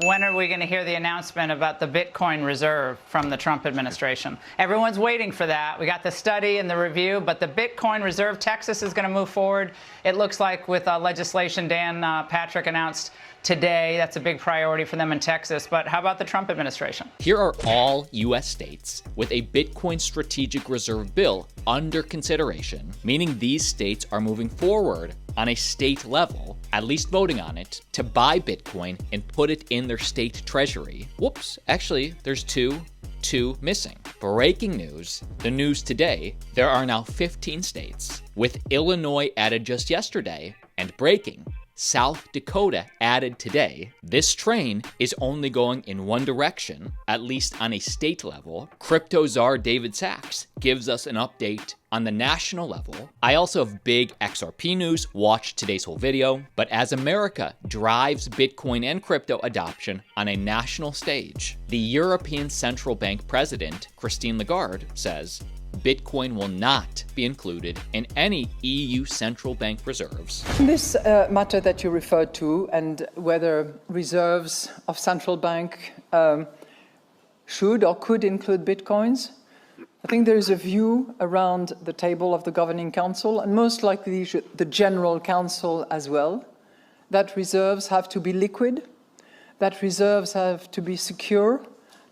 when are we going to hear the announcement about the Bitcoin Reserve from the Trump administration? Everyone's waiting for that. We got the study and the review, but the Bitcoin Reserve, Texas is going to move forward. It looks like with legislation Dan Patrick announced today. That's a big priority for them in Texas. But how about the Trump administration? Here are all U.S. states with a Bitcoin Strategic Reserve bill under consideration, meaning these states are moving forward on a state level, at least voting on it, to buy Bitcoin and put it in their state treasury. Whoops, actually, there's two missing. Breaking news, the news today, there are now 15 states, with Illinois added just yesterday, and breaking, South Dakota added today. This train is only going in one direction, at least on a state level. Crypto czar David Sachs gives us an update on the national level. I also have big XRP news, watch today's whole video. But as America drives Bitcoin and crypto adoption on a national stage, the European Central Bank President, Christine Lagarde, says Bitcoin will not be included in any EU central bank reserves. This matter that you referred to, and whether reserves of central bank should or could include Bitcoins, I think there is a view around the table of the Governing Council, and most likely the General Council as well, that reserves have to be liquid, that reserves have to be secure,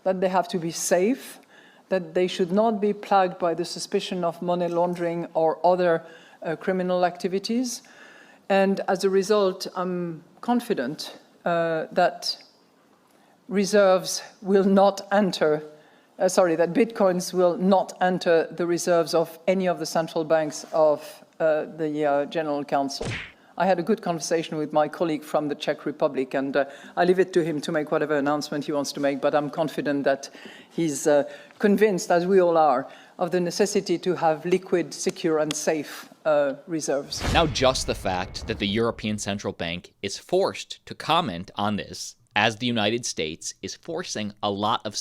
that they have to be safe, that they should not be plagued by the suspicion of money laundering or other criminal activities. And as a result, I'm confident that reserves will not enter, that Bitcoins will not enter the reserves of any of the central banks of the General Council. I had a good conversation with my colleague from the Czech Republic, and I leave it to him to make whatever announcement he wants to make, but I'm confident that he's convinced, as we all are, of the necessity to have liquid, secure, and safe reserves. Now, just the fact that the European Central Bank is forced to comment on this, as the United States is forcing a lot of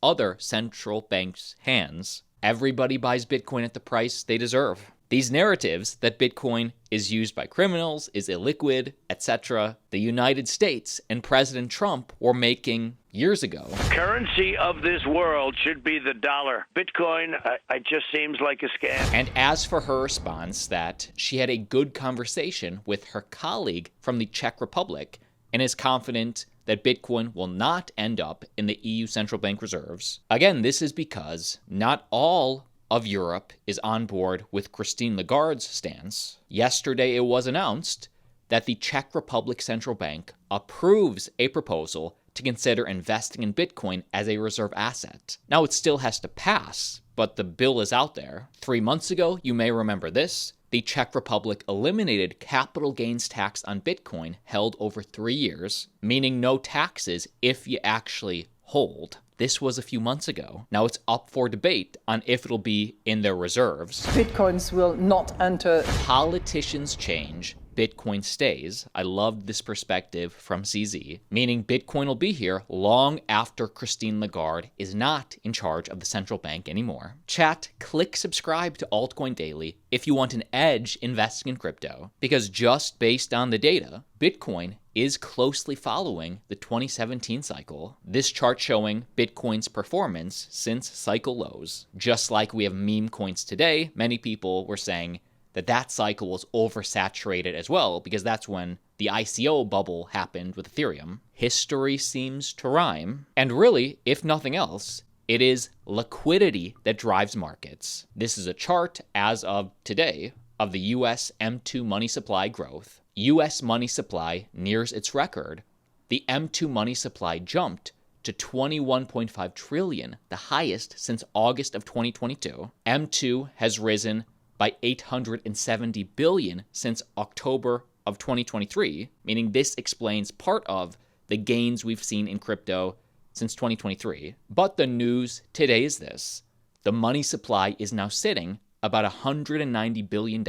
other central banks' hands, everybody buys Bitcoin at the price they deserve. These narratives that Bitcoin is used by criminals, is illiquid, etc., the United States and President Trump were making years ago. Currency of this world should be the dollar. Bitcoin, it just seems like a scam. And as for her response that she had a good conversation with her colleague from the Czech Republic and is confident that Bitcoin will not end up in the EU central bank reserves. Again, this is because not all of Europe is on board with Christine Lagarde's stance. Yesterday, it was announced that the Czech Republic Central Bank approves a proposal to consider investing in Bitcoin as a reserve asset. Now, it still has to pass, but the bill is out there. 3 months ago, you may remember this, the Czech Republic eliminated capital gains tax on Bitcoin held over 3 years, meaning no taxes if you actually hold. This was a few months ago. Now it's up for debate on if it'll be in their reserves. Bitcoins will not enter. Politicians change, Bitcoin stays. I loved this perspective from CZ, meaning Bitcoin will be here long after Christine Lagarde is not in charge of the central bank anymore. Chat, click subscribe to Altcoin Daily if you want an edge investing in crypto, because just based on the data, Bitcoin is closely following the 2017 cycle. This chart showing Bitcoin's performance since cycle lows. Just like we have meme coins today, many people were saying that cycle was oversaturated as well, because that's when the ICO bubble happened with Ethereum. History seems to rhyme. And really, if nothing else, it is liquidity that drives markets. This is a chart as of today of the US M2 money supply growth. US money supply nears its record. The M2 money supply jumped to 21.5 trillion, the highest since August of 2022. M2 has risen by 870 billion since October of 2023, meaning this explains part of the gains we've seen in crypto since 2023. But the news today is this: the money supply is now sitting about $190 billion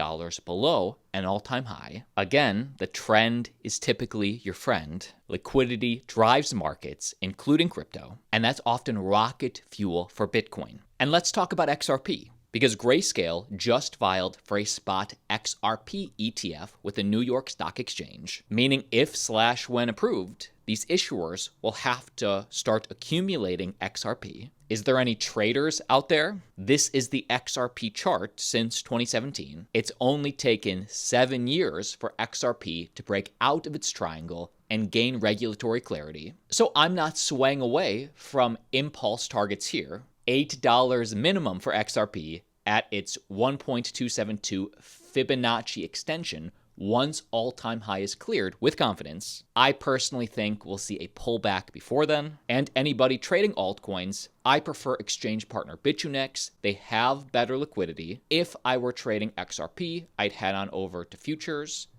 below an all-time high. Again, the trend is typically your friend. Liquidity drives markets, including crypto, and that's often rocket fuel for Bitcoin. And let's talk about XRP, because Grayscale just filed for a spot XRP ETF with the New York Stock Exchange, meaning if/when approved, these issuers will have to start accumulating XRP. Is there any traders out there? This is the XRP chart since 2017. It's only taken 7 years for XRP to break out of its triangle and gain regulatory clarity. So I'm not swaying away from impulse targets here. $8 minimum for XRP at its 1.272 Fibonacci extension once all-time high is cleared with confidence. I personally think we'll see a pullback before then. And anybody trading altcoins, I prefer exchange partner Bitchunex. They have better liquidity. If I were trading XRP, I'd head on over to futures.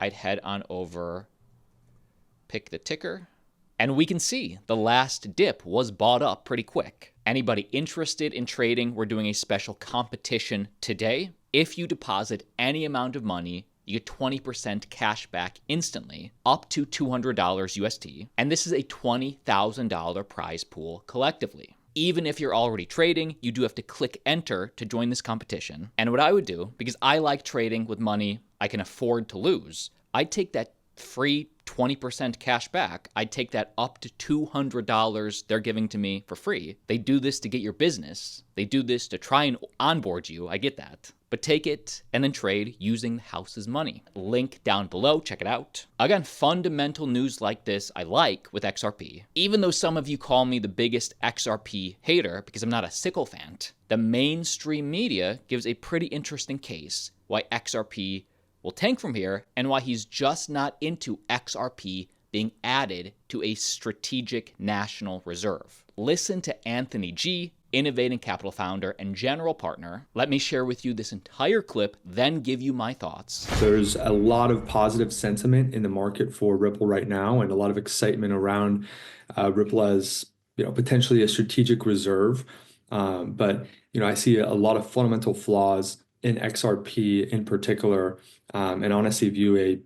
I'd head on over, pick the ticker. And we can see the last dip was bought up pretty quick. Anybody interested in trading, we're doing a special competition today. If you deposit any amount of money, you get 20% cash back instantly, up to $200 USD. And this is a $20,000 prize pool collectively. Even if you're already trading, you do have to click enter to join this competition. And what I would do, because I like trading with money I can afford to lose, I'd take that free 20% cash back. I'd take that up to $200 they're giving to me for free. They do this to get your business. They do this to try and onboard you. I get that. But take it and then trade using the house's money. Link down below. Check it out. Again, fundamental news like this I like with XRP. Even though some of you call me the biggest XRP hater because I'm not a sycophant, the mainstream media gives a pretty interesting case why XRP will tank from here and why he's just not into XRP being added to a strategic national reserve. Listen to Anthony G., Innovating Capital founder and general partner. Let me share with you this entire clip, then give you my thoughts. There's a lot of positive sentiment in the market for Ripple right now, and a lot of excitement around Ripple as potentially a strategic reserve. But I see a lot of fundamental flaws in XRP in particular, and honestly view a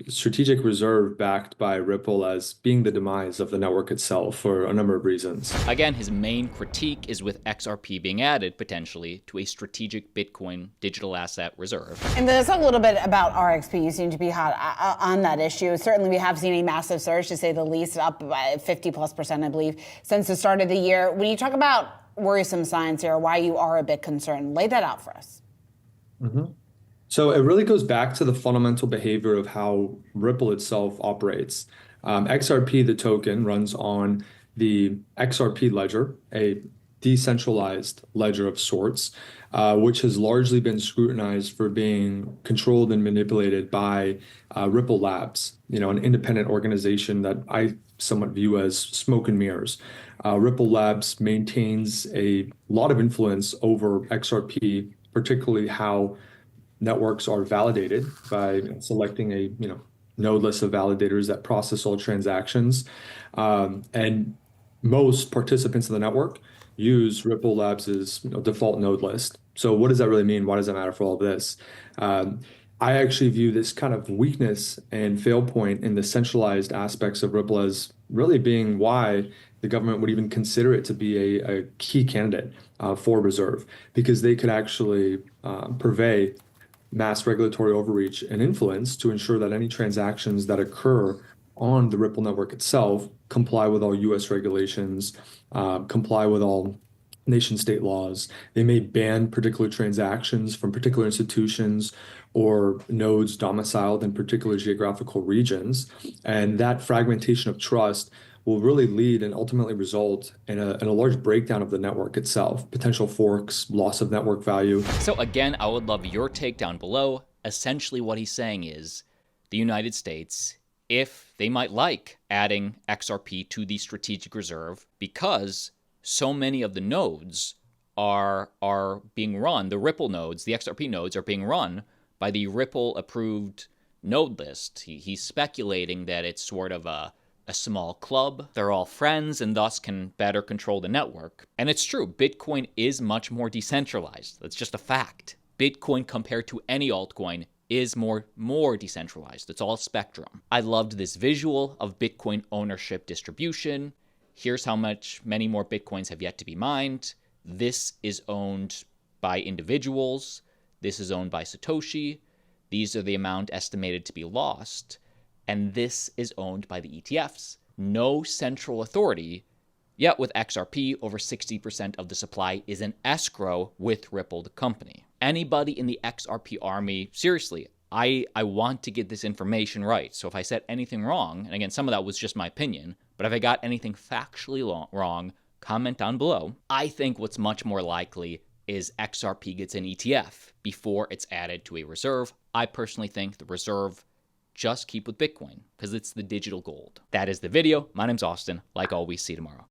strategic reserve backed by Ripple as being the demise of the network itself for a number of reasons. Again, his main critique is with XRP being added potentially to a strategic Bitcoin digital asset reserve. And let's talk a little bit about RXP. You seem to be hot on that issue. Certainly we have seen a massive surge, to say the least, up by 50+%, I believe, since the start of the year. When you talk about worrisome signs here, why you are a bit concerned, lay that out for us. Mm-hmm. So it really goes back to the fundamental behavior of how Ripple itself operates. XRP, the token, runs on the XRP ledger, a decentralized ledger of sorts, which has largely been scrutinized for being controlled and manipulated by Ripple Labs, an independent organization that I somewhat view as smoke and mirrors. Ripple Labs maintains a lot of influence over XRP, particularly how networks are validated by selecting a node list of validators that process all transactions. And most participants in the network use Ripple Labs' default node list. So what does that really mean? Why does that matter for all of this? I actually view this kind of weakness and fail point in the centralized aspects of Ripple as really being why the government would even consider it to be a key candidate for reserve, because they could actually purvey mass regulatory overreach and influence to ensure that any transactions that occur on the Ripple network itself comply with all U.S. regulations, comply with all nation-state laws. They may ban particular transactions from particular institutions or nodes domiciled in particular geographical regions. And that fragmentation of trust will really lead and ultimately result in a large breakdown of the network itself, potential forks, loss of network value. So again, I would love your take down below. Essentially what he's saying is the United States, if they might like adding XRP to the strategic reserve, because so many of the nodes are being run, the Ripple nodes, the XRP nodes are being run by the Ripple approved node list. He's speculating that it's sort of a small club. They're all friends and thus can better control the network. And it's true, Bitcoin is much more decentralized. That's just a fact. Bitcoin compared to any altcoin is more decentralized. It's all spectrum. I loved this visual of Bitcoin ownership distribution. Here's how many more Bitcoins have yet to be mined. This is owned by individuals. This is owned by Satoshi. These are the amount estimated to be lost. And this is owned by the ETFs. no central authority. Yet with XRP, over 60% of the supply is in escrow with Ripple, the company. Anybody in the XRP army, seriously, I want to get this information right. So if I said anything wrong, and again, some of that was just my opinion, but if I got anything factually wrong, comment down below. I think what's much more likely is XRP gets an ETF before it's added to a reserve. I personally think the reserve just keep with Bitcoin because it's the digital gold. That is the video. My name's Austin. Like always, see you tomorrow.